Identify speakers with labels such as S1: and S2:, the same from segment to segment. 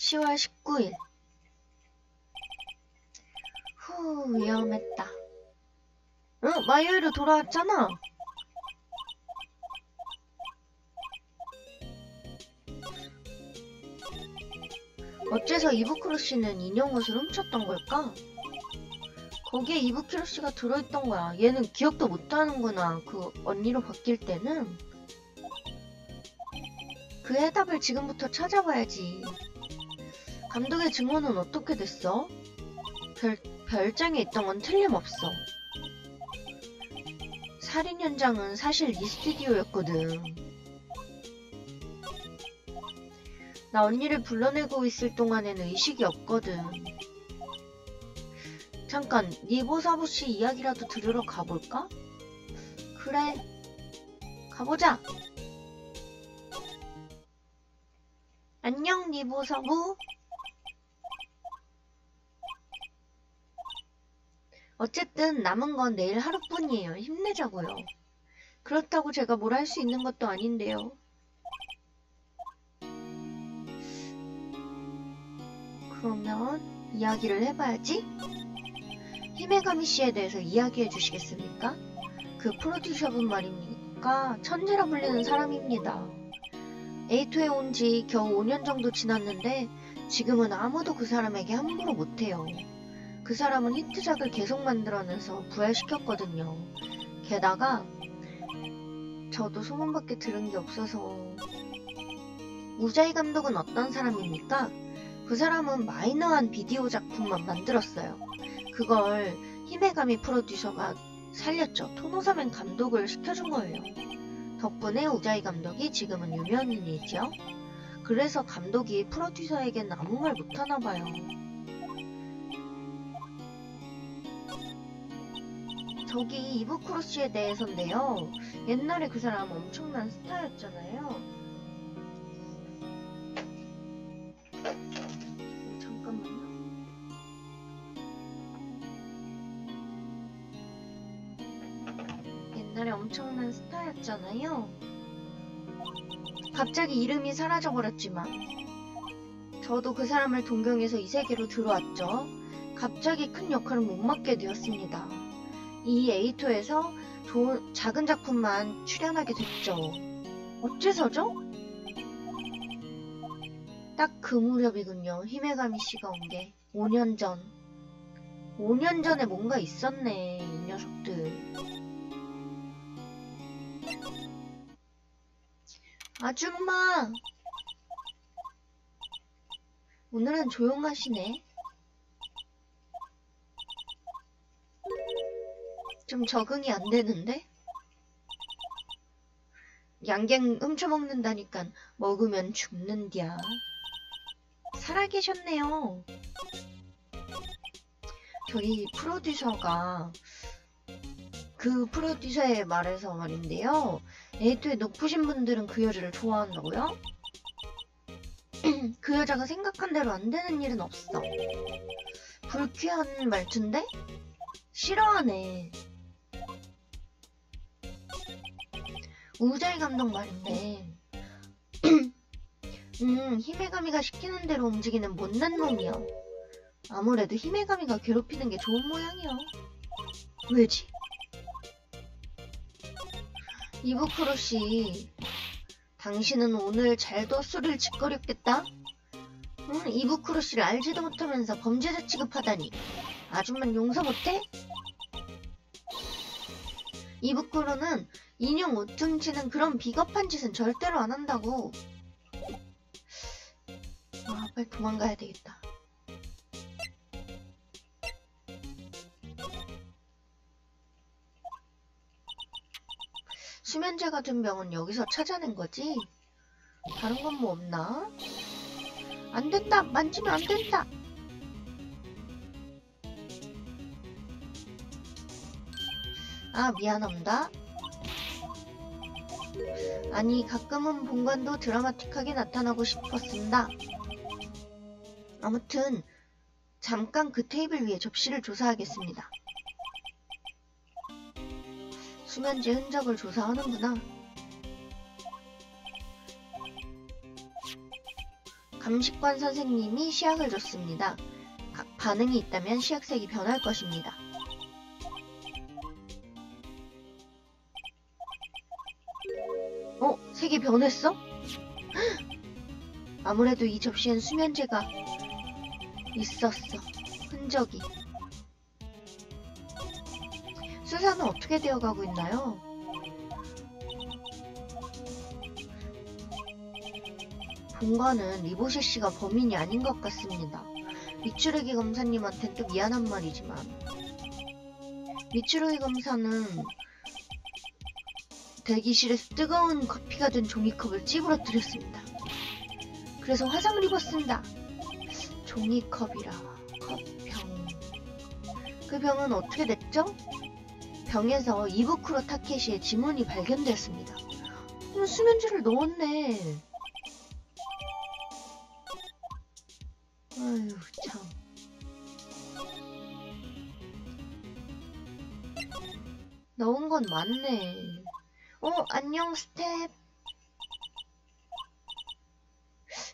S1: 10월 19일. 후, 위험했다. 응? 마요이로 돌아왔잖아. 어째서 이브크루씨는 인형 옷을 훔쳤던 걸까? 거기에 이브크루씨가 들어있던 거야. 얘는 기억도 못하는구나. 그 언니로 바뀔 때는. 그 해답을 지금부터 찾아봐야지. 감독의 증언은 어떻게 됐어? 별장에 있던 건 틀림없어. 살인 현장은 사실 이 스튜디오였거든. 나 언니를 불러내고 있을 동안에는 의식이 없거든. 잠깐, 니보사부씨 이야기라도 들으러 가볼까? 그래, 가보자. 안녕, 니보사부. 어쨌든 남은 건 내일 하루뿐이에요. 힘내자고요. 그렇다고 제가 뭘 할 수 있는 것도 아닌데요. 그러면 이야기를 해봐야지. 히메가미 씨에 대해서 이야기해 주시겠습니까? 그 프로듀서분 말입니까? 천재라 불리는 사람입니다. 에이토에 온 지 겨우 5년 정도 지났는데 지금은 아무도 그 사람에게 함부로 못해요. 그 사람은 히트작을 계속 만들어내서 부활시켰거든요. 게다가 저도 소문밖에 들은 게 없어서. 우자이 감독은 어떤 사람입니까? 그 사람은 마이너한 비디오 작품만 만들었어요. 그걸 히메가미 프로듀서가 살렸죠. 토노사멘 감독을 시켜준 거예요. 덕분에 우자이 감독이 지금은 유명인이죠. 그래서 감독이 프로듀서에겐 아무 말 못하나 봐요. 저기 이브크루씨에 대해서인데요. 옛날에 그 사람 엄청난 스타였잖아요. 잠깐만요. 옛날에 엄청난 스타였잖아요. 갑자기 이름이 사라져버렸지만 저도 그 사람을 동경해서 이 세계로 들어왔죠. 갑자기 큰 역할을 못 맡게 되었습니다. 이 에이토에서 작은 작품만 출연하게 됐죠. 어째서죠? 딱 그 무렵이군요. 히메가미 씨가 온 게 5년 전. 5년 전에 뭔가 있었네, 이 녀석들. 아줌마! 오늘은 조용하시네. 좀 적응이 안 되는데? 양갱 훔쳐먹는다니깐 먹으면 죽는디야. 살아계셨네요. 저희 프로듀서가 그 프로듀서의 말에서 말인데요. 에이토에 높으신 분들은 그 여자를 좋아한다고요? 그 여자가 생각한 대로 안 되는 일은 없어. 불쾌한 말투인데? 싫어하네. 우자이 감독 말인데 히메가미가 시키는 대로 움직이는 못난 놈이야. 아무래도 히메가미가 괴롭히는 게 좋은 모양이야. 왜지? 이브크루씨, 당신은 오늘 잘도 술을 짓거렸겠다? 이브크루씨를 알지도 못하면서 범죄자 취급하다니. 아줌만 용서 못해? 이브크루는 인형 옷 훔치는 그런 비겁한 짓은 절대로 안 한다고. 아, 빨리 도망가야 되겠다. 수면제 같은 병은 여기서 찾아낸 거지? 다른 건 뭐 없나? 안 된다! 만지면 안 된다! 아, 미안합니다. 아니, 가끔은 본관도 드라마틱하게 나타나고 싶었습니다. 아무튼 잠깐 그 테이블 위에 접시를 조사하겠습니다. 수면제 흔적을 조사하는구나. 감식관 선생님이 시약을 줬습니다. 반응이 있다면 시약색이 변할 것입니다. 색이 변했어? 아무래도 이 접시엔 수면제가 있었어. 흔적이. 수사는 어떻게 되어가고 있나요? 본관은 리보시 씨가 범인이 아닌 것 같습니다. 미츠루기 검사님한텐 또 미안한 말이지만 미츠루기 검사는 대기실에서 뜨거운 커피가 된 종이컵을 찌부러뜨렸습니다. 그래서 화상을 입었습니다. 종이컵이라 컵병. 그 병은 어떻게 됐죠? 병에서 이부쿠로 타케시의 지문이 발견되었습니다. 수면제를 넣었네. 아유 참. 넣은 건 맞네. 안녕 스텝.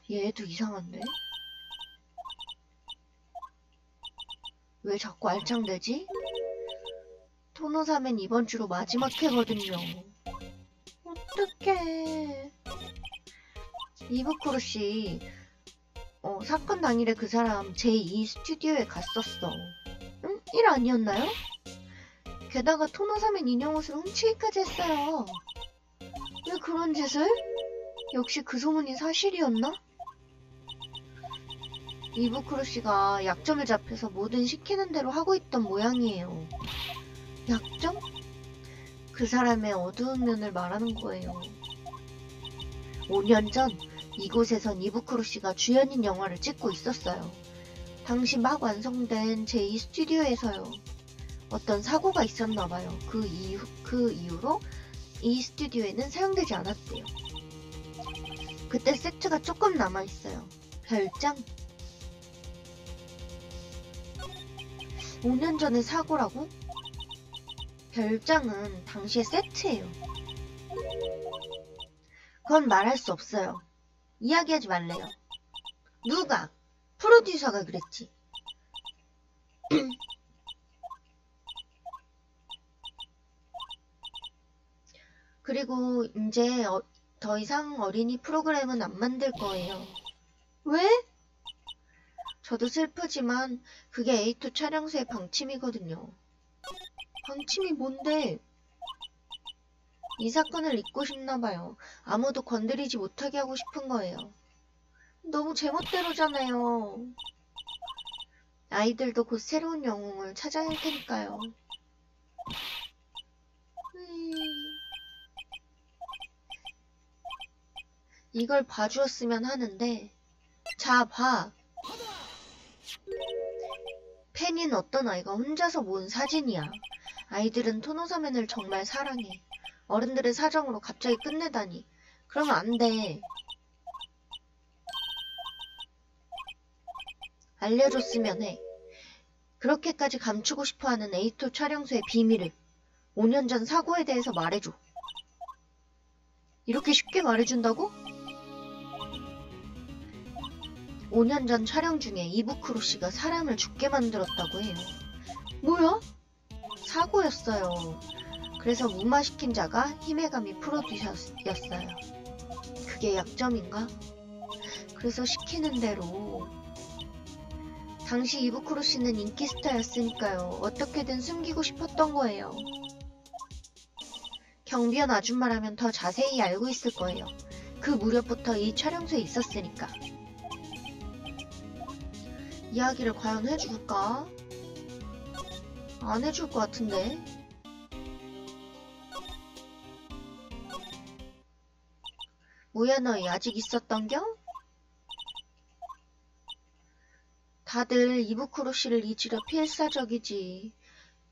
S1: 얘도 이상한데? 왜 자꾸 알짱대지? 토노사men 이번 주로 마지막 회거든요. 어떡해. 이부쿠로 씨, 사건 당일에 그 사람 제2 스튜디오에 갔었어. 응? 일 아니었나요? 게다가 토노사men 인형 옷을 훔치기까지 했어요. 왜 그런 짓을? 역시 그 소문이 사실이었나? 이부쿠로 씨가 약점을 잡혀서 뭐든 시키는 대로 하고 있던 모양이에요. 약점? 그 사람의 어두운 면을 말하는 거예요. 5년 전 이곳에선 이부쿠로 씨가 주연인 영화를 찍고 있었어요. 당시 막 완성된 제2 스튜디오에서요. 어떤 사고가 있었나봐요. 그 이후로 이 스튜디오에는 사용되지 않았대요. 그때 세트가 조금 남아있어요. 별장? 5년 전의 사고라고? 별장은 당시의 세트예요. 그건 말할 수 없어요. 이야기하지 말래요. 누가? 프로듀서가 그랬지. 그리고 이제 더 이상 어린이 프로그램은 안 만들 거예요. 왜? 저도 슬프지만 그게 에이토 촬영소의 방침이거든요. 방침이 뭔데? 이 사건을 잊고 싶나봐요. 아무도 건드리지 못하게 하고 싶은 거예요. 너무 제멋대로잖아요. 아이들도 곧 새로운 영웅을 찾아야 할 테니까요. 이걸 봐주었으면 하는데. 자, 봐. 팬인 어떤 아이가 혼자서 모은 사진이야. 아이들은 토노사멘을 정말 사랑해. 어른들의 사정으로 갑자기 끝내다니. 그러면 안 돼. 알려줬으면 해. 그렇게까지 감추고 싶어하는 에이토 촬영소의 비밀을 5년 전 사고에 대해서 말해줘. 이렇게 쉽게 말해준다고? 5년 전 촬영 중에 이부쿠로 씨가 사람을 죽게 만들었다고 해요. 뭐야? 사고였어요. 그래서 무마시킨 자가 히메가미 프로듀서였어요. 그게 약점인가? 그래서 시키는 대로. 당시 이부쿠로 씨는 인기 스타였으니까요. 어떻게든 숨기고 싶었던 거예요. 경비원 아줌마라면 더 자세히 알고 있을 거예요. 그 무렵부터 이 촬영소에 있었으니까. 이야기를 과연 해줄까? 안 해줄 것 같은데. 뭐야 너희 아직 있었던겨? 다들 이부쿠로 씨를 잊으려 필사적이지.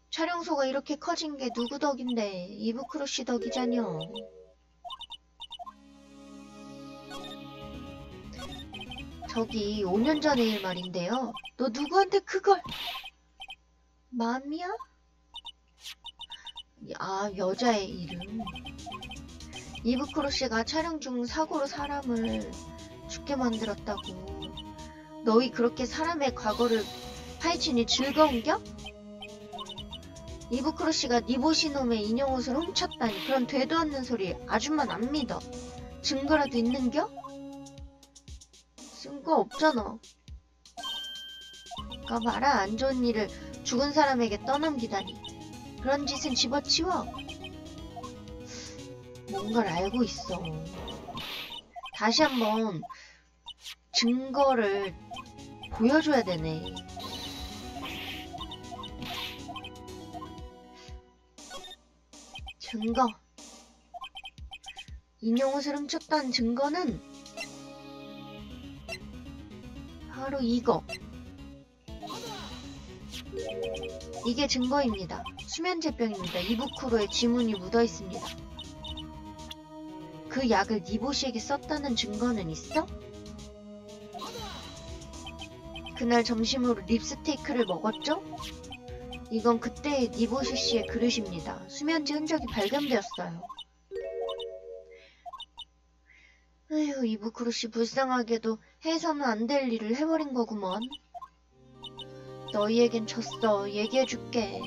S1: 촬영소가 이렇게 커진 게 누구 덕인데 이부쿠로 씨 덕이자뇨. 저기 5년 전의 일 말인데요. 너 누구한테 그걸? 맘이야? 아, 여자의 이름. 이부쿠로 씨가 촬영 중 사고로 사람을 죽게 만들었다고. 너희 그렇게 사람의 과거를 파헤치니 즐거운겨? 이브크루씨가 니보시놈의 인형옷을 훔쳤다니 그런 되도 않는 소리 아줌만 안 믿어. 증거라도 있는겨? 증거 없잖아. 봐라, 안 좋은 일을 죽은 사람에게 떠넘기다니. 그런 짓은 집어치워. 뭔가를 알고 있어. 다시 한번 증거를 보여줘야 되네. 증거. 인형옷을 훔쳤다는 증거는 바로 이거. 이게 증거입니다. 수면제병입니다. 이부쿠로에 지문이 묻어 있습니다. 그 약을 니보시에게 썼다는 증거는 있어? 그날 점심으로 립스테이크를 먹었죠? 이건 그때의 니보시 씨의 그릇입니다. 수면제 흔적이 발견되었어요. 에휴, 이부쿠로 씨 불쌍하게도 해서는 안 될 일을 해버린 거구먼. 너희에겐 졌어. 얘기해줄게.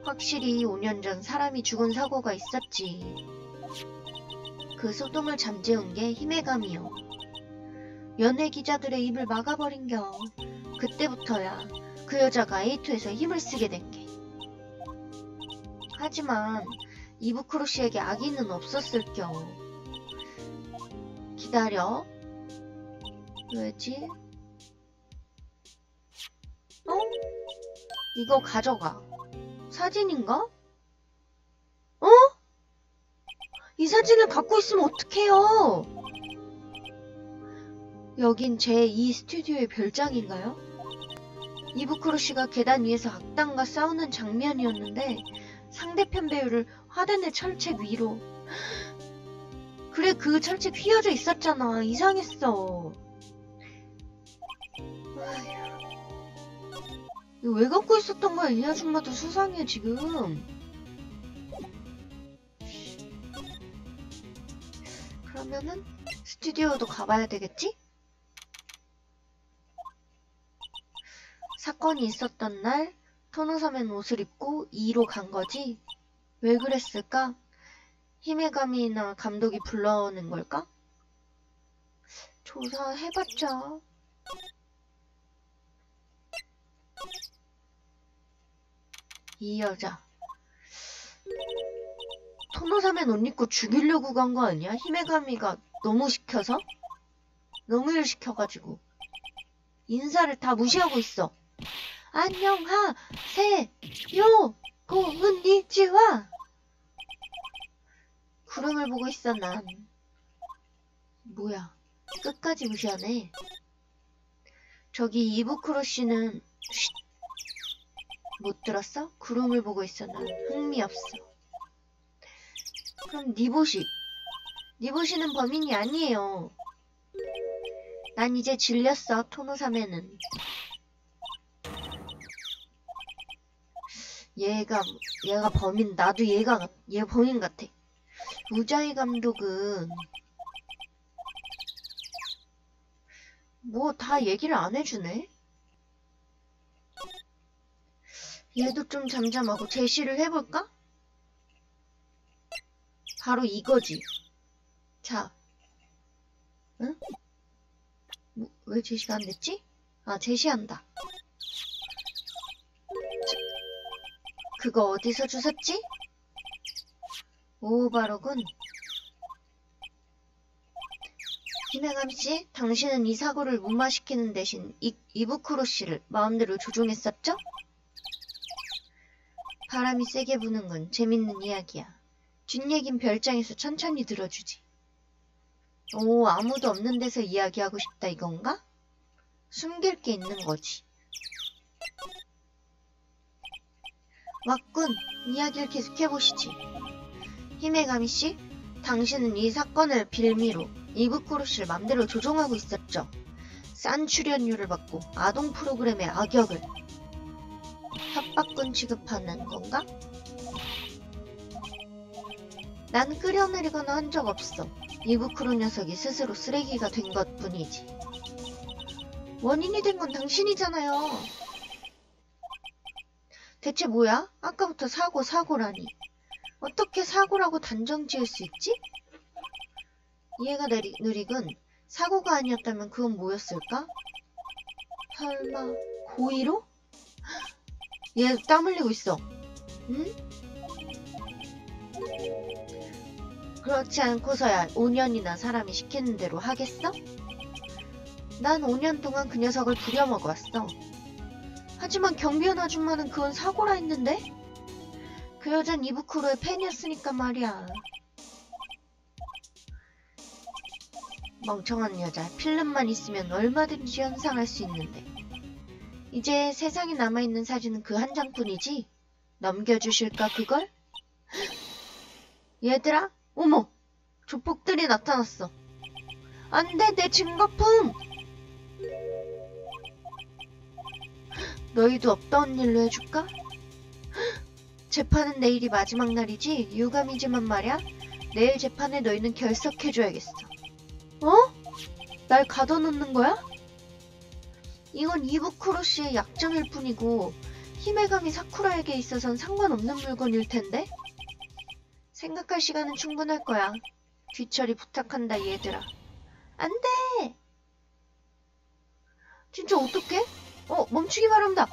S1: 확실히 5년 전 사람이 죽은 사고가 있었지. 그 소동을 잠재운 게 히메감이요. 연예 기자들의 입을 막아버린겨. 그때부터야 그 여자가 에이토에서 힘을 쓰게 된 게. 하지만 이부쿠로 씨에게 악의는 없었을겨. 기다려. 왜지? 이거 가져가. 사진인가? 이 사진을 갖고 있으면 어떡해요? 여긴 제2 스튜디오의 별장인가요? 이부쿠로 씨가 계단 위에서 악당과 싸우는 장면이었는데 상대편 배우를 화단의 철책 위로. 그래, 그 철책 휘어져 있었잖아. 이상했어. 이거 왜 갖고 있었던 거야? 이 아줌마도 수상해 지금. 그러면은 스튜디오도 가봐야 되겠지? 사건이 있었던 날 토노섬엔 옷을 입고 2로 간 거지? 왜 그랬을까? 히메감이나 감독이 불러오는 걸까? 조사해봤자. 이 여자 토노섬엔 옷 입고 죽이려고 간 거 아니야? 히메가미가 너무 시켜서? 너무 일 시켜가지고 인사를 다 무시하고 있어. 안녕하세요 고은니치와. 구름을 보고 있어 난. 뭐야, 끝까지 무시하네. 저기 이부쿠로 씨는 쉿. 못 들었어? 구름을 보고 있어 난. 흥미없어. 그럼 니보시는 범인이 아니에요. 난 이제 질렸어. 토노사메는. 얘가 범인. 나도 얘 범인 같아. 우자이 감독은 뭐 다 얘기를 안 해주네. 얘도 좀 잠잠하고. 제시를 해볼까? 바로 이거지. 자, 응? 왜 제시가 안 됐지? 아, 제시한다. 그거 어디서 주웠지? 오, 바로군. 히메감씨, 당신은 이 사고를 무마시키는 대신 이부쿠로 씨를 마음대로 조종했었죠? 바람이 세게 부는 건 재밌는 이야기야. 뒷얘긴 별장에서 천천히 들어주지. 오, 아무도 없는 데서 이야기하고 싶다 이건가? 숨길 게 있는 거지. 왔군. 이야기를 계속해보시지. 히메가미씨, 당신은 이 사건을 빌미로 이부쿠로 씨를 맘대로 조종하고 있었죠. 싼 출연료를 받고 아동 프로그램의 악역을 협박꾼 취급하는 건가? 난 끌어내리거나 한 적 없어. 이부크로 녀석이 스스로 쓰레기가 된 것뿐이지. 원인이 된 건 당신이잖아요. 대체 뭐야? 아까부터 사고라니. 어떻게 사고라고 단정 지을 수 있지? 이해가 느리군. 사고가 아니었다면 그건 뭐였을까? 설마 고의로? 얘 땀 흘리고 있어. 응? 그렇지 않고서야 5년이나 사람이 시키는 대로 하겠어? 난 5년 동안 그 녀석을 부려먹어왔어. 하지만 경비원 아줌마는 그건 사고라 했는데? 그 여잔 이부크로의 팬이었으니까 말이야. 멍청한 여자, 필름만 있으면 얼마든지 현상할 수 있는데. 이제 세상에 남아있는 사진은 그 한 장뿐이지? 넘겨주실까 그걸? 얘들아, 어머! 조폭들이 나타났어. 안 돼, 내 증거품! 너희도 없던 일로 해줄까? 재판은 내일이 마지막 날이지? 유감이지만 말야. 내일 재판에 너희는 결석해줘야겠어. 어? 날 가둬놓는 거야? 이건 이부크로 씨의 약점일 뿐이고 힘의 감이 사쿠라에게 있어선 상관없는 물건일 텐데? 생각할 시간은 충분할 거야. 뒤처리 부탁한다 얘들아. 안 돼! 진짜 어떡해? 멈추기 바랍니다.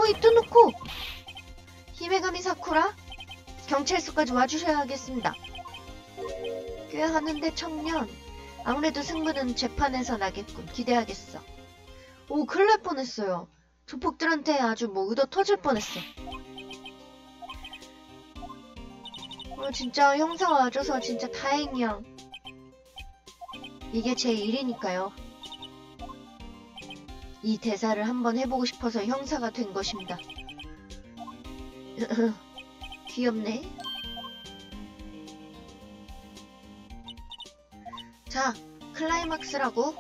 S1: 입 놓고! 힘의 감이 사쿠라? 경찰서까지 와주셔야 하겠습니다. 꽤 하는데 청년. 아무래도 승부는 재판에서 나겠군. 기대하겠어. 큰일 날 뻔했어요. 조폭들한테 아주 의도 터질 뻔했어. 진짜 형사가 와줘서 진짜 다행이야. 이게 제 일이니까요. 이 대사를 한번 해보고 싶어서 형사가 된 것입니다. 귀엽네. 자, 클라이막스라고.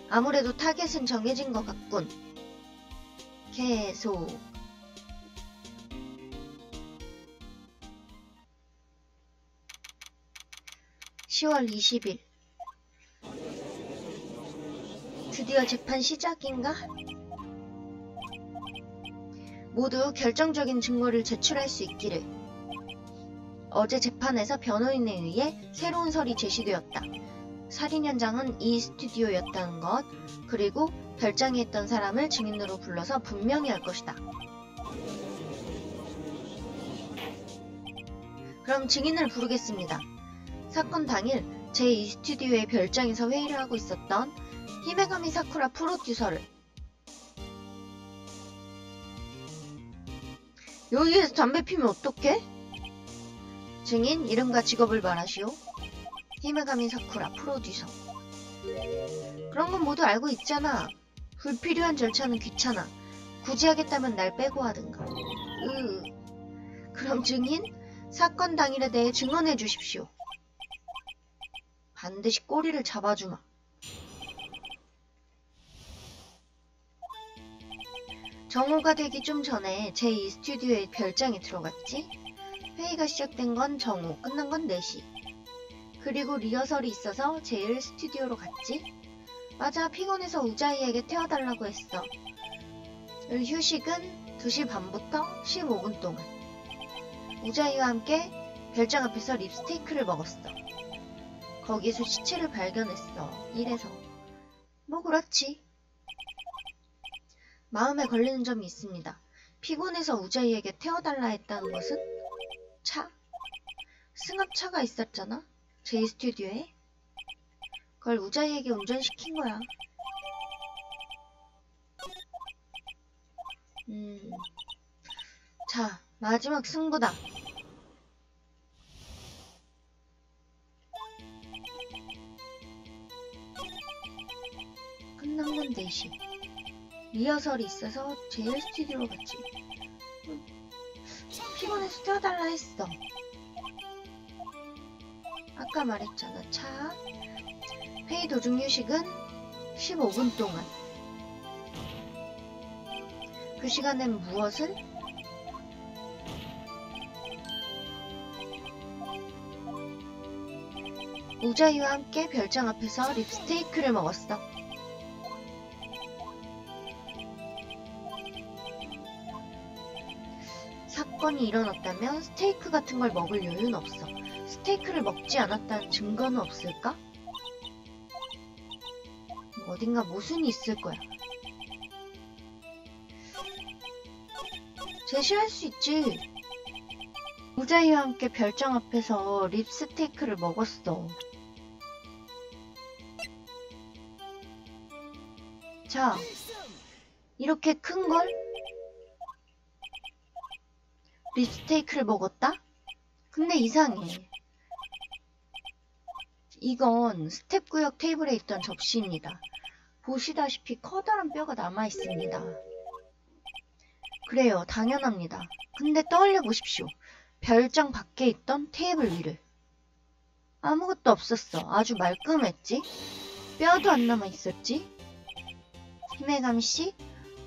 S1: 아무래도 타겟은 정해진 것 같군. 계속. (10월 20일) 드디어 재판 시작인가? 모두 결정적인 증거를 제출할 수 있기를. 어제 재판에서 변호인에 의해 새로운 설이 제시되었다. 살인 현장은 이 스튜디오였다는 것, 그리고 별장에 있던 사람을 증인으로 불러서 분명히 할 것이다. 그럼 증인을 부르겠습니다. 사건 당일 제2 스튜디오의 별장에서 회의를 하고 있었던 히메가미 사쿠라 프로듀서를. 여기에서 담배 피면 어떡해? 증인 이름과 직업을 말하시오. 히메가미 사쿠라 프로듀서. 그런 건 모두 알고 있잖아. 불필요한 절차는 귀찮아. 굳이 하겠다면 날 빼고 하든가. 그럼 증인? 사건 당일에 대해 증언해 주십시오. 반드시 꼬리를 잡아주마. 정오가 되기 좀 전에 제2 스튜디오의 별장에 들어갔지. 회의가 시작된 건 정오, 끝난 건 4시. 그리고 리허설이 있어서 제1 스튜디오로 갔지. 맞아, 피곤해서 우자이에게 태워달라고 했어. 휴식은 2시 반부터 15분 동안. 우자이와 함께 별장 앞에서 립스테이크를 먹었어. 거기에서 시체를 발견했어. 이래서. 뭐 그렇지. 마음에 걸리는 점이 있습니다. 피곤해서 우자이에게 태워달라 했다는 것은? 차? 승합차가 있었잖아? 제2 스튜디오에? 그걸 우자이에게 운전시킨 거야. 자, 마지막 승부다. 끝난 건 4시. 리허설이 있어서 제1 스튜디오로 갔지. 피곤해서 태워달라 했어. 아까 말했잖아. 차. 회의 도중 휴식은 15분 동안. 그 시간엔 무엇을? 우자이와 함께 별장 앞에서 립스테이크를 먹었어. 사건이 일어났다면 스테이크 같은 걸 먹을 여유는 없어. 스테이크를 먹지 않았다는 증거는 없을까? 어딘가 모순이 있을 거야. 제시할 수 있지. 우자이와 함께 별장 앞에서 립스테이크를 먹었어. 자, 이렇게 큰 걸? 립스테이크를 먹었다? 근데 이상해. 이건 스텝 구역 테이블에 있던 접시입니다. 보시다시피 커다란 뼈가 남아있습니다. 그래요, 당연합니다. 근데 떠올려 보십시오. 별장 밖에 있던 테이블 위를. 아무것도 없었어. 아주 말끔했지? 뼈도 안 남아있었지? 히메가미씨,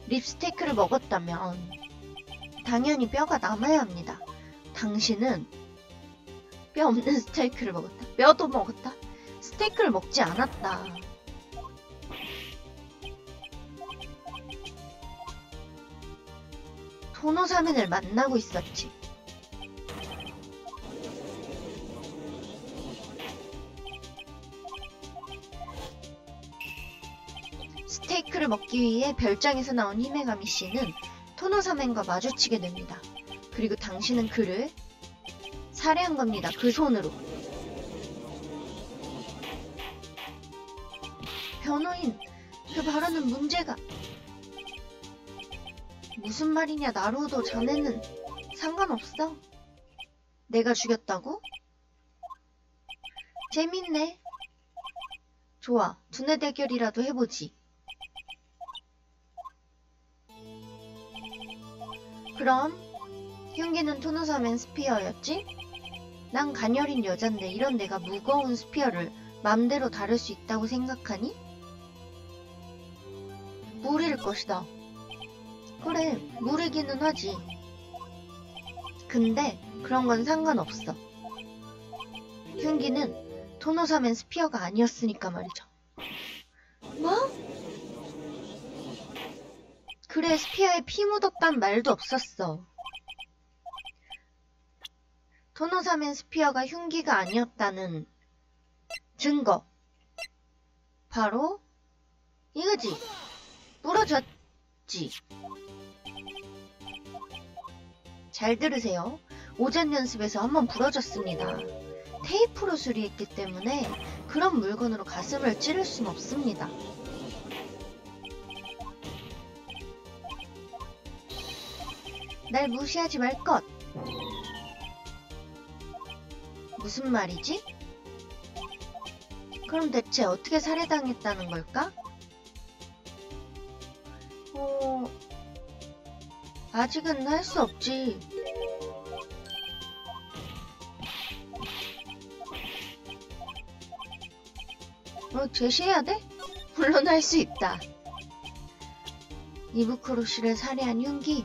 S1: 립스테이크를 먹었다면 당연히 뼈가 남아야 합니다. 당신은 뼈 없는 스테이크를 먹었다. 뼈도 먹었다. 스테이크를 먹지 않았다. 토노사멘을 만나고 있었지. 스테이크를 먹기 위해 별장에서 나온 히메가미 씨는 토노사멘과 마주치게 됩니다. 그리고 당신은 그를 살해한 겁니다. 그 손으로. 변호인, 그 발언은 문제가... 무슨 말이냐, 나루오도. 자네는 상관없어. 내가 죽였다고? 재밌네. 좋아, 두뇌 대결이라도 해보지. 그럼 흉기는 토노사멘 스피어였지? 난 가녀린 여잔데 이런 내가 무거운 스피어를 맘대로 다룰 수 있다고 생각하니? 무리일 것이다. 그래, 무리기는 하지. 근데 그런 건 상관없어. 흉기는 토노사멘 스피어가 아니었으니까 말이죠. 뭐? 그래, 스피어에 피 묻었단 말도 없었어. 토노사멘 스피어가 흉기가 아니었다는 증거. 바로 이거지. 부러졌지. 잘 들으세요. 오전 연습에서 한번 부러졌습니다. 테이프로 수리했기 때문에 그런 물건으로 가슴을 찌를 순 없습니다. 날 무시하지 말 것. 무슨 말이지? 그럼 대체 어떻게 살해당했다는 걸까? 아직은 할 수 없지. 제시해야 돼? 물론 할 수 있다. 이부쿠로 씨를 살해한 흉기.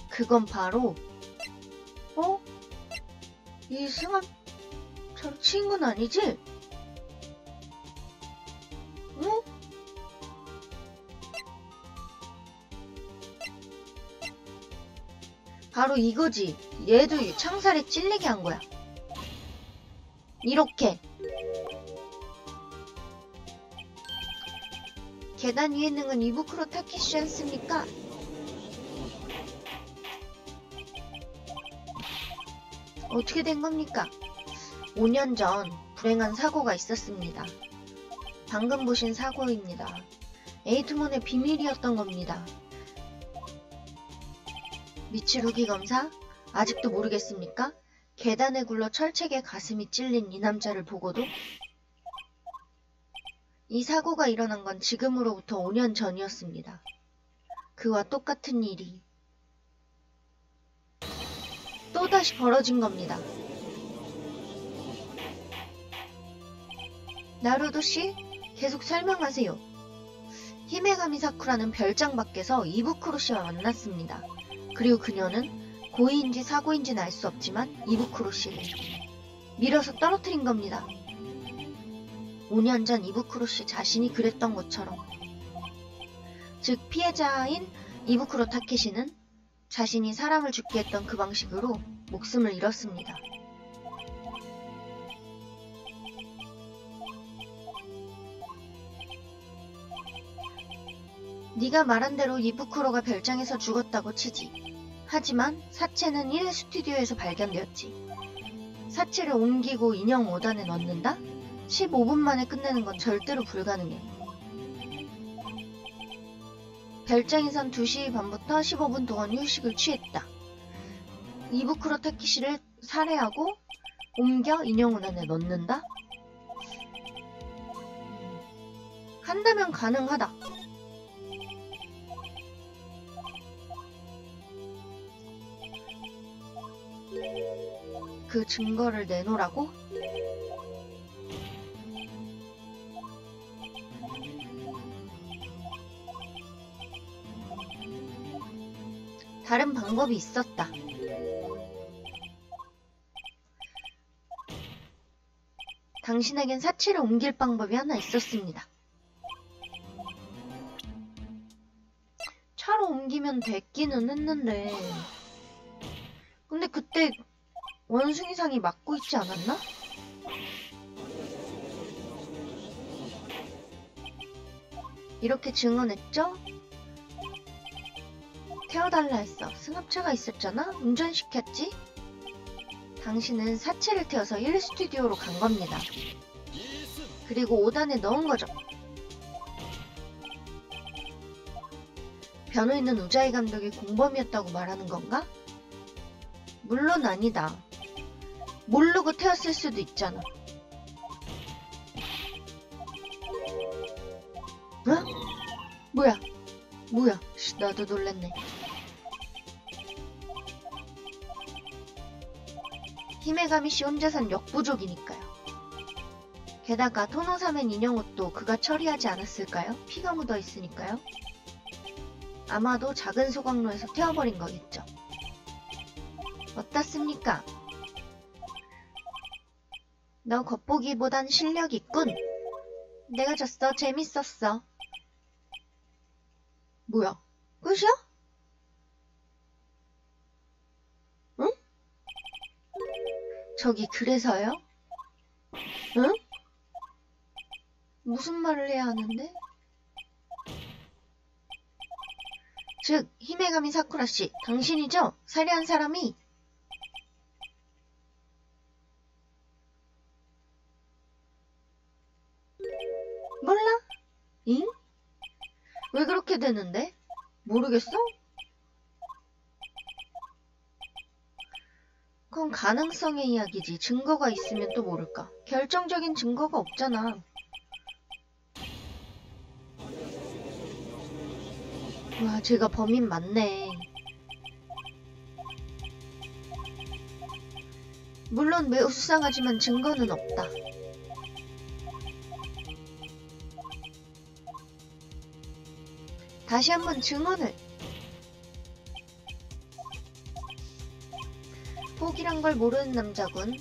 S1: 그건 바로 이승환 저로 치인 건 아니지? 응? 바로 이거지. 얘도 창살에 찔리게 한 거야. 이렇게. 계단 위에 있는 건 이부쿠로 타케시 않습니까? 어떻게 된 겁니까? 5년 전 불행한 사고가 있었습니다. 방금 보신 사고입니다. 에이트몬의 비밀이었던 겁니다. 미츠루기 검사? 아직도 모르겠습니까? 계단에 굴러 철책에 가슴이 찔린 이 남자를 보고도? 이 사고가 일어난 건 지금으로부터 5년 전이었습니다. 그와 똑같은 일이 또다시 벌어진 겁니다. 나루도-씨, 계속 설명하세요. 히메가미 사쿠라는 별장 밖에서 이부쿠로-씨와 만났습니다. 그리고 그녀는 고의인지 사고인지는 알 수 없지만 이부쿠로-씨를 밀어서 떨어뜨린 겁니다. 5년 전 이부쿠로 씨 자신이 그랬던 것처럼. 즉 피해자인 이부쿠로 타케시는 자신이 사람을 죽게 했던 그 방식으로 목숨을 잃었습니다. 네가 말한 대로 이부쿠로가 별장에서 죽었다고 치지. 하지만 사체는 1 스튜디오에서 발견되었지. 사체를 옮기고 인형 5단에 넣는다? 15분 만에 끝내는 건 절대로 불가능해. 별장에선 2시 반부터 15분 동안 휴식을 취했다. 이부쿠로 타케시를 살해하고 옮겨 인형 5단에 넣는다? 한다면 가능하다. 그 증거를 내놓으라고? 다른 방법이 있었다. 당신에겐 사체를 옮길 방법이 하나 있었습니다. 차로 옮기면 됐기는 했는데 근데 그때 원숭이상이 막고 있지 않았나? 이렇게 증언했죠? 태워달라 했어. 승합차가 있었잖아? 운전시켰지? 당신은 사체를 태워서 1 스튜디오로 간 겁니다. 그리고 5단에 넣은 거죠. 변호인은 우자이 감독이 공범이었다고 말하는 건가? 물론 아니다. 모르고 태웠을 수도 있잖아. 어? 뭐야? 나도 놀랬네. 히메가미씨 혼자선 역부족이니까요. 게다가 토노사멘 인형 옷도 그가 처리하지 않았을까요? 피가 묻어 있으니까요. 아마도 작은 소각로에서 태워버린 거겠죠. 어떻습니까? 너 겉보기보단 실력 있군. 내가 졌어. 재밌었어. 뭐야? 끝이야? 응? 저기 그래서요? 응? 무슨 말을 해야 하는데? 즉, 히메가미 사쿠라씨, 당신이죠? 살해한 사람이? 몰라? 잉? 왜 그렇게 되는데? 모르겠어? 그건 가능성의 이야기지. 증거가 있으면 또 모를까. 결정적인 증거가 없잖아. 와, 제가 범인 맞네. 물론 매우 수상하지만 증거는 없다. 다시 한번 증언을. 포기란 걸 모르는 남자군.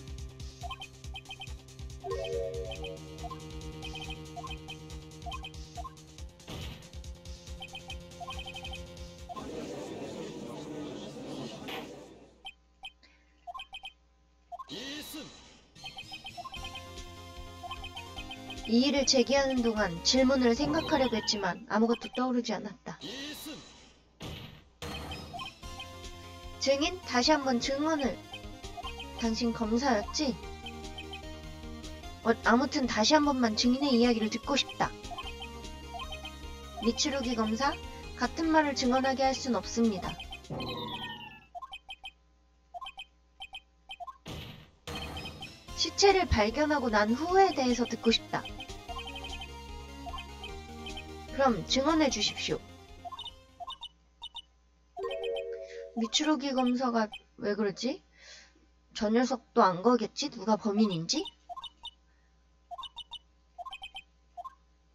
S1: 이의를 제기하는 동안 질문을 생각하려고 했지만 아무것도 떠오르지 않았다. 증인, 다시 한번 증언을. 당신 검사였지? 아무튼 다시 한 번만 증인의 이야기를 듣고 싶다. 미츠루기 검사, 같은 말을 증언하게 할 순 없습니다. 시체를 발견하고 난 후에 대해서 듣고 싶다. 그럼 증언해 주십시오. 미츠루기 검사가 왜 그러지? 저 녀석도 안 거겠지? 누가 범인인지?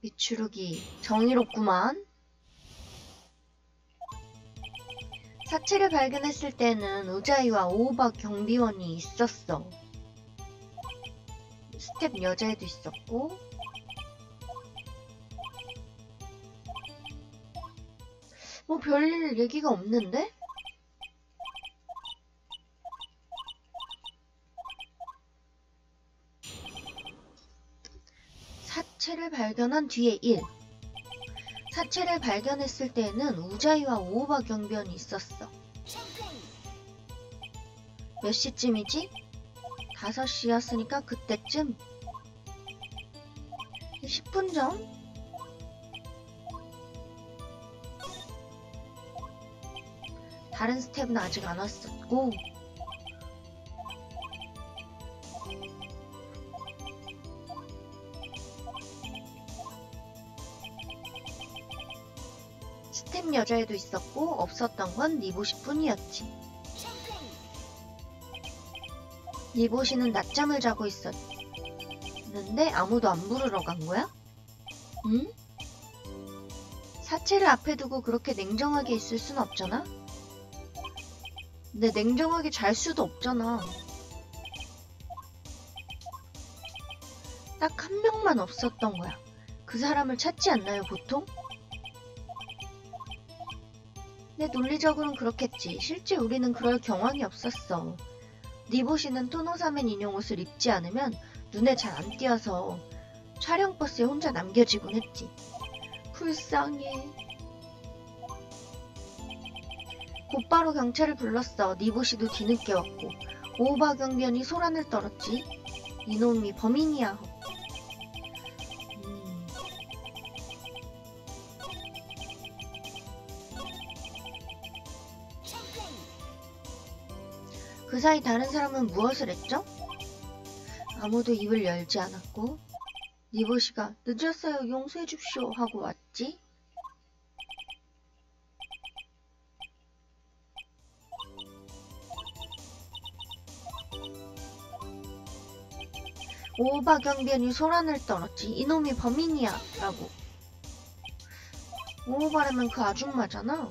S1: 미츠루기 정의롭구만. 사체를 발견했을 때는 우자이와 오오바 경비원이 있었어. 스텝 여자애도 있었고 뭐 별일 얘기가 없는데? 사체를 발견한 뒤에 1. 사체를 발견했을 때에는 우자이와 오오바 경비원이 있었어. 몇 시쯤이지? 5시였으니까 그때쯤? 10분 전? 다른 스텝은 아직 안 왔었고 스텝 여자애도 있었고 없었던 건 니보시 뿐이었지. 니보시는 낮잠을 자고 있었는데 아무도 안 부르러 간 거야? 응? 사체를 앞에 두고 그렇게 냉정하게 있을 순 없잖아? 근데 냉정하게 잘 수도 없잖아. 딱 한 명만 없었던 거야. 그 사람을 찾지 않나요, 보통? 근데 논리적으로는 그렇겠지. 실제 우리는 그럴 경황이 없었어. 니보시는 토노사멘 인형 옷을 입지 않으면 눈에 잘 안 띄어서 촬영 버스에 혼자 남겨지곤 했지. 불쌍해. 곧바로 경찰을 불렀어. 니보시도 뒤늦게 왔고 오오바 경비원이 소란을 떨었지. 이놈이 범인이야. 그 사이 다른 사람은 무엇을 했죠? 아무도 입을 열지 않았고 니보시가 늦었어요 용서해 줍시오 하고 왔지. 오오바 경비원이 소란을 떨었지. 이놈이 범인이야 라고. 오오바라면 그 아줌마잖아.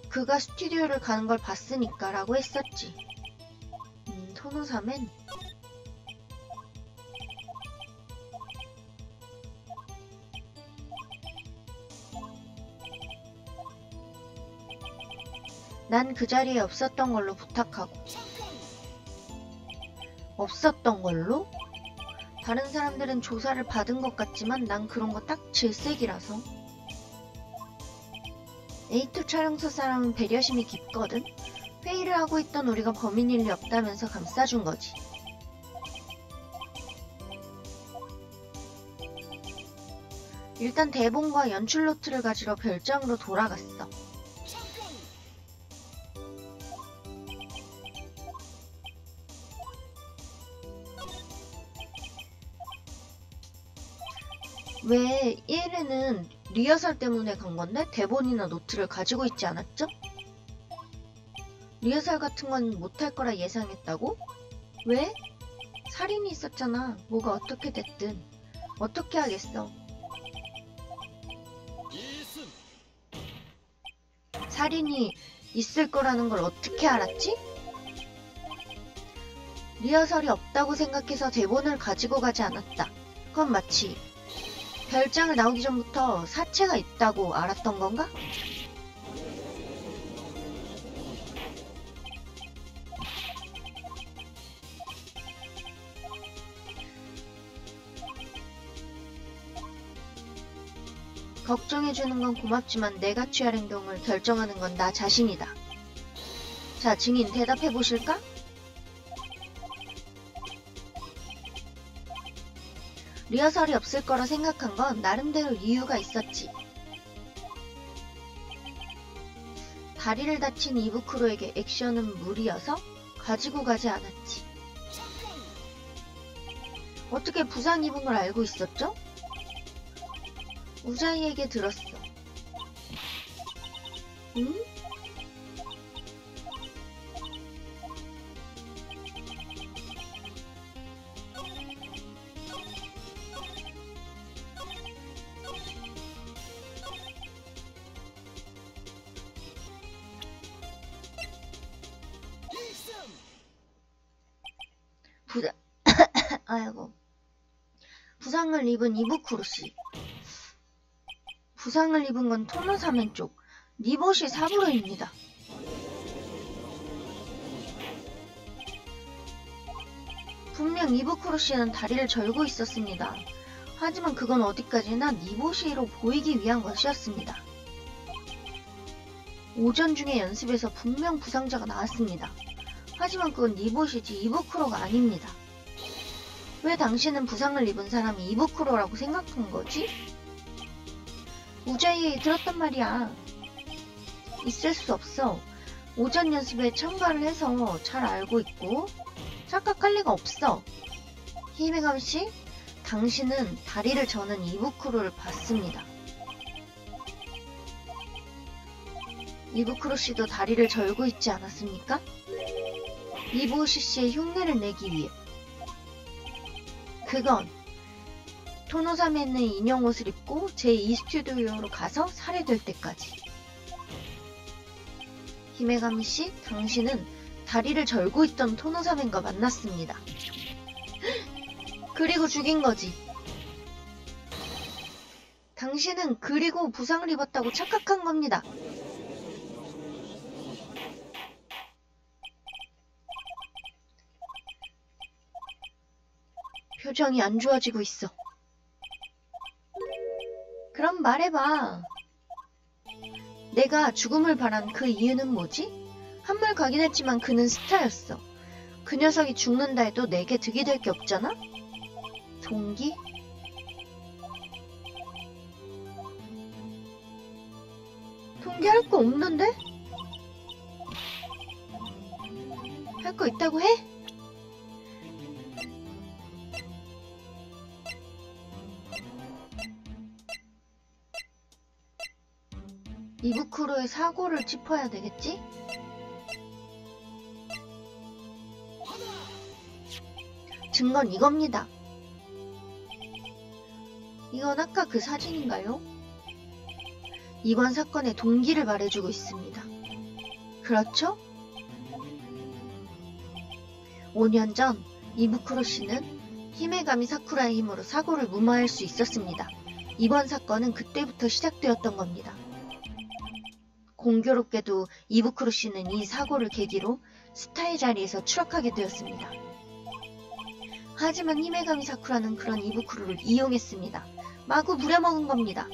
S1: 그가 스튜디오를 가는 걸 봤으니까 라고 했었지. 토노사멘. 난 그 자리에 없었던 걸로 부탁하고. 없었던 걸로? 다른 사람들은 조사를 받은 것 같지만 난 그런 거 딱 질색이라서. A2 촬영소 사람은 배려심이 깊거든? 회의를 하고 있던 우리가 범인일 리 없다면서 감싸준 거지. 일단 대본과 연출 노트를 가지러 별장으로 돌아갔어. 왜 1회는 리허설 때문에 간 건데 대본이나 노트를 가지고 있지 않았죠? 리허설 같은 건 못할 거라 예상했다고? 왜? 살인이 있었잖아. 뭐가 어떻게 됐든. 어떻게 하겠어. 살인이 있을 거라는 걸 어떻게 알았지? 리허설이 없다고 생각해서 대본을 가지고 가지 않았다. 그건 마치 별장을 나오기 전부터 사체가 있다고 알았던 건가? 걱정해주는 건 고맙지만 내가 취할 행동을 결정하는 건 나 자신이다. 자, 증인 대답해보실까? 리허설이 없을 거라 생각한 건 나름대로 이유가 있었지. 다리를 다친 이부쿠로에게 액션은 무리여서 가지고 가지 않았지. 어떻게 부상 입은 걸 알고 있었죠? 우자이에게 들었어. 응? 아이고. 부상을 입은 이부쿠로 씨. 부상을 입은 건 토노사멘 쪽. 니봇이 사부로입니다. 분명 이부쿠로 씨는 다리를 절고 있었습니다. 하지만 그건 어디까지나 니봇이로 보이기 위한 것이었습니다. 오전 중에 연습에서 분명 부상자가 나왔습니다. 하지만 그건 니봇이지 이부쿠로가 아닙니다. 왜 당신은 부상을 입은 사람이 이부쿠로라고 생각한 거지? 우자이에 들었단 말이야. 있을 수 없어. 오전 연습에 참가를 해서 잘 알고 있고 착각할 리가 없어. 히메가미 씨, 당신은 다리를 저는 이부쿠로를 봤습니다. 이부쿠로 씨도 다리를 절고 있지 않았습니까? 니보시 씨의 흉내를 내기 위해. 그건 토노사에 있는 인형 옷을 입고 제2 스튜디오로 가서 살해될 때까지. 히메가미 씨, 당신은 다리를 절고 있던 토노사맨과 만났습니다. 그리고 죽인 거지. 당신은 그리고 부상을 입었다고 착각한 겁니다. 표정이 안 좋아지고 있어. 그럼 말해봐. 내가 죽음을 바란 그 이유는 뭐지? 한물 가긴 했지만 그는 스타였어. 그 녀석이 죽는다 해도 내게 득이 될 게 없잖아? 동기? 동기 할 거 없는데? 할 거 있다고 해? 이부쿠로의 사고를 짚어야 되겠지? 증거는 이겁니다. 이건 아까 그 사진인가요? 이번 사건의 동기를 말해주고 있습니다. 그렇죠? 5년 전 이부쿠로 씨는 히메가미 사쿠라의 힘으로 사고를 무마할 수 있었습니다. 이번 사건은 그때부터 시작되었던 겁니다. 공교롭게도 이부쿠로 씨는 이 사고를 계기로 스타의 자리에서 추락하게 되었습니다. 하지만 히메가미 사쿠라는 그런 이부쿠로를 이용했습니다. 마구 부려먹은 겁니다.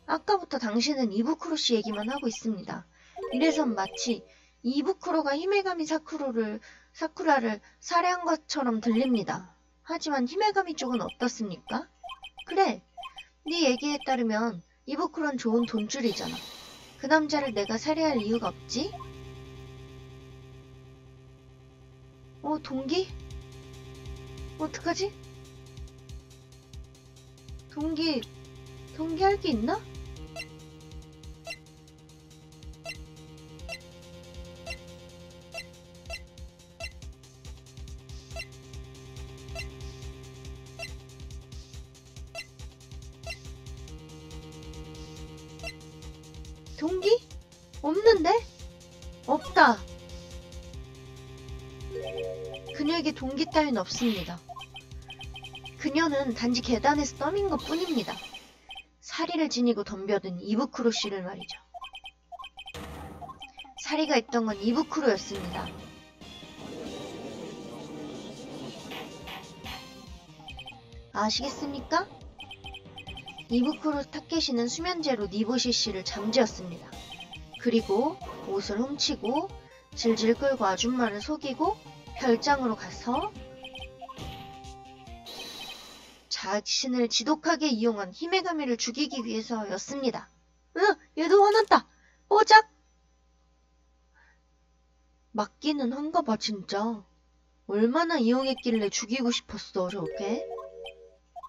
S1: 아까부터 당신은 이부쿠로 씨 얘기만 하고 있습니다. 이래선 마치 이부쿠로가 히메가미 사쿠라를 살해한 것처럼 들립니다. 하지만 히메가미 쪽은 어떻습니까? 그래, 네 얘기에 따르면 이부쿠로는 좋은 돈줄이잖아. 그 남자를 내가 살해할 이유가 없지? 동기? 어떡하지? 동기 할 게 있나? 동기? 없는데? 없다. 그녀에게 동기 따윈 없습니다. 그녀는 단지 계단에서 떠민 것 뿐입니다. 사리를 지니고 덤벼든 이부쿠로 씨를 말이죠. 사리가 있던 건 이부쿠로였습니다. 아시겠습니까? 이부쿠로 타케시는 수면제로 니보시 씨를 잠재웠습니다. 그리고 옷을 훔치고 질질 끌고 아줌마를 속이고 별장으로 가서 자신을 지독하게 이용한 히메가미를 죽이기 위해서였습니다. 얘도 화났다. 뽀작! 맞기는 한가 봐 진짜. 얼마나 이용했길래 죽이고 싶었어 저렇게.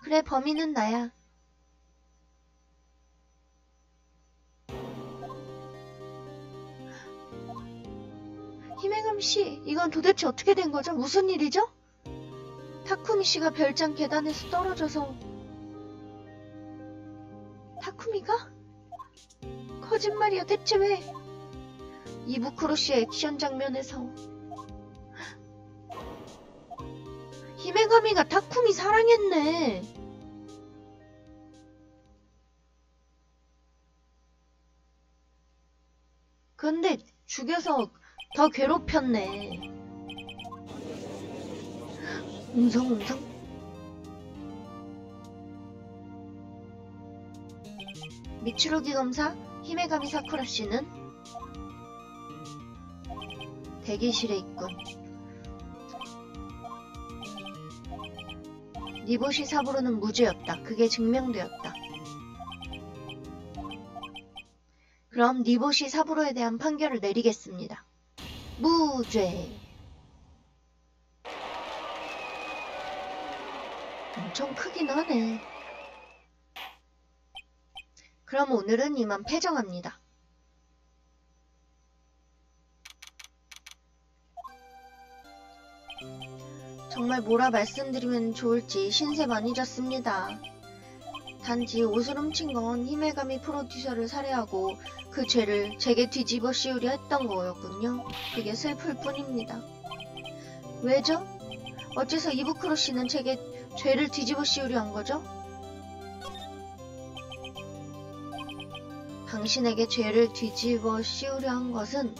S1: 그래, 범인은 나야. 히메가미 씨, 이건 도대체 어떻게 된 거죠? 무슨 일이죠? 타쿠미 씨가 별장 계단에서 떨어져서. 타쿠미가? 거짓말이야. 대체 왜? 이부쿠로 씨의 액션 장면에서 히메가미가 타쿠미 사랑했네. 근데 죽여서 더 괴롭혔네. 웅성웅성. 미츠루기 검사 히메가미 사쿠라 씨는 대기실에 있군. 니보시 사부로는 무죄였다. 그게 증명되었다. 그럼 니보시 사부로에 대한 판결을 내리겠습니다. 무죄. 엄청 크긴 하네. 그럼 오늘은 이만 패정합니다. 정말 뭐라 말씀드리면 좋을지 신세 많이 졌습니다. 단지 옷을 훔친 건 히메가미 프로듀서를 살해하고 그 죄를 제게 뒤집어 씌우려 했던 거였군요. 그게 슬플 뿐입니다. 왜죠? 어째서 이부크로 씨는 제게 죄를 뒤집어 씌우려 한 거죠? 당신에게 죄를 뒤집어 씌우려 한 것은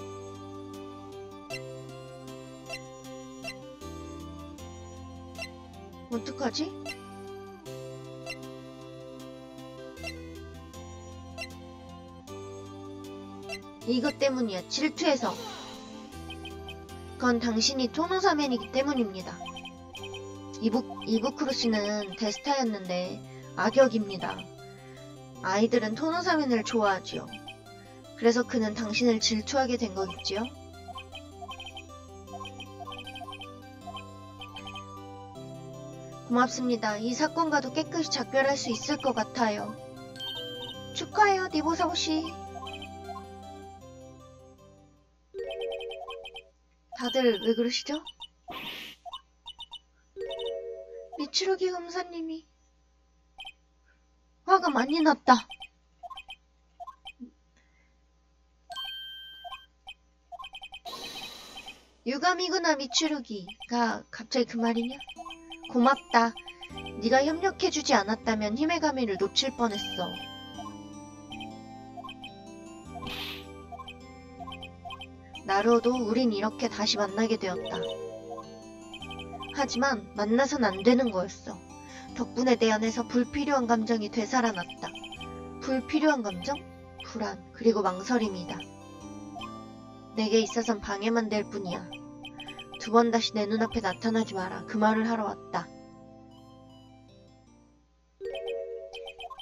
S1: 어떡하지? 이것 때문이야. 질투해서. 그건 당신이 토노사맨이기 때문입니다. 이부크루 씨는 데스타였는데 악역입니다. 아이들은 토노사맨을 좋아하지요. 그래서 그는 당신을 질투하게 된 거겠지요? 고맙습니다. 이 사건과도 깨끗이 작별할 수 있을 것 같아요. 축하해요, 니보사부씨. 다들 왜 그러시죠? 미츠루기 검사님이 화가 많이 났다. 유감이구나, 미츠루기가 갑자기 그 말이냐? 고맙다. 네가 협력해주지 않았다면 히메가미를 놓칠 뻔했어. 나루오도 우린 이렇게 다시 만나게 되었다. 하지만 만나선 안 되는 거였어. 덕분에 내 안에서 불필요한 감정이 되살아났다. 불필요한 감정? 불안, 그리고 망설임이다. 내게 있어선 방해만 될 뿐이야. 두 번 다시 내 눈앞에 나타나지 마라. 그 말을 하러 왔다.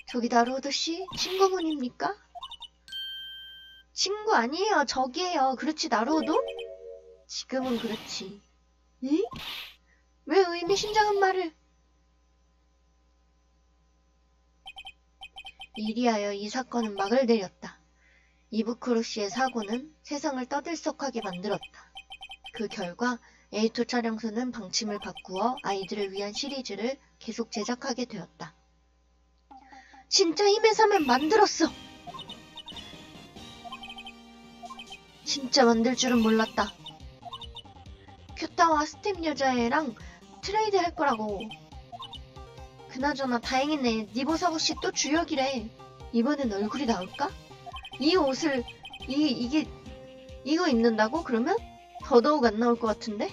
S1: 저기 나루오도씨? 친구분입니까? 친구 아니에요. 적이에요. 그렇지, 나루오도? 지금은 그렇지. 응? 왜 의미심장한 말을? 이리하여 이 사건은 막을 내렸다. 이부크로 씨의 사고는 세상을 떠들썩하게 만들었다. 그 결과 에이토 촬영소는 방침을 바꾸어 아이들을 위한 시리즈를 계속 제작하게 되었다. 진짜 힘의 사면 만들었어! 진짜 만들 줄은 몰랐다. 큐타와 스텝 여자애랑 트레이드 할 거라고. 그나저나 다행이네. 니보사부씨 또 주역이래. 이번엔 얼굴이 나올까? 이 옷을 이거 입는다고? 그러면 더더욱 안 나올 것 같은데?